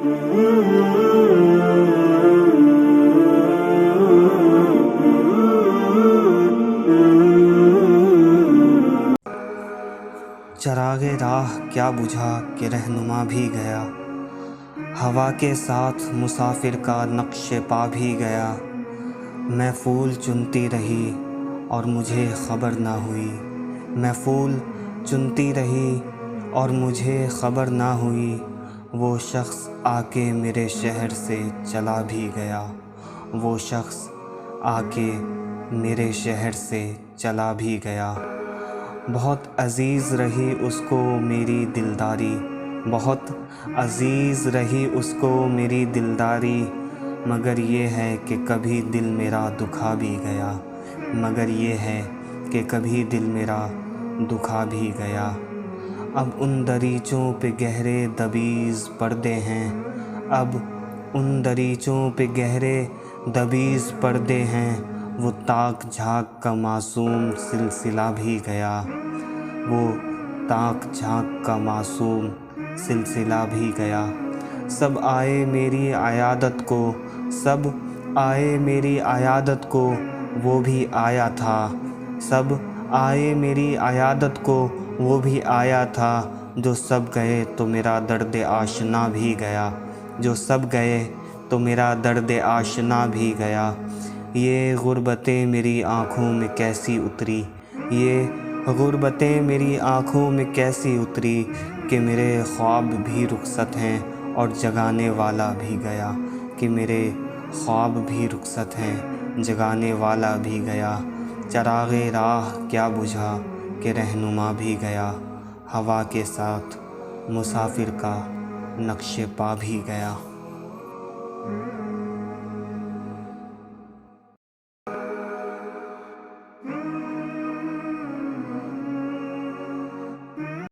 چراغ راہ کیا بجھا کہ رہنما بھی گیا، ہوا کے ساتھ مسافر کا نقش پا بھی گیا۔ میں پھول چنتی رہی اور مجھے خبر نہ ہوئی، میں پھول چنتی رہی اور مجھے خبر نہ ہوئی، وہ شخص آ کے میرے شہر سے چلا بھی گیا، وہ شخص آ کے میرے شہر سے چلا بھی گیا۔ بہت عزیز رہی اس کو میری دلداری، بہت عزیز رہی اس کو میری دلداری، مگر یہ ہے کہ کبھی دل میرا دکھا بھی گیا، مگر یہ ہے کہ کبھی دل میرا دکھا بھی گیا۔ اب ان دریچوں پہ گہرے دبیز پردے ہیں، اب ان دریچوں پہ گہرے دبیز پردے ہیں، وہ تاک جھانک کا معصوم سلسلہ بھی گیا، وہ تاک جھانک کا معصوم سلسلہ بھی گیا۔ سب آئے میری عیادت کو، سب آئے میری عیادت کو، وہ بھی آیا تھا، سب آئے میری عیادت کو، وہ بھی آیا تھا، جو سب گئے تو میرا درد آشنا بھی گیا، جو سب گئے تو میرا درد آشنا بھی گیا۔ یہ غربتیں میری آنکھوں میں کیسی اتری، یہ غربتیں میری آنکھوں میں کیسی اتری، کہ میرے خواب بھی رخصت ہیں اور جگانے والا بھی گیا، کہ میرے خواب بھی رخصت ہیں جگانے والا بھی گیا۔ چراغ راہ کیا بجھا کہ رہنما بھی گیا، ہوا کے ساتھ مسافر کا نقش پا بھی گیا۔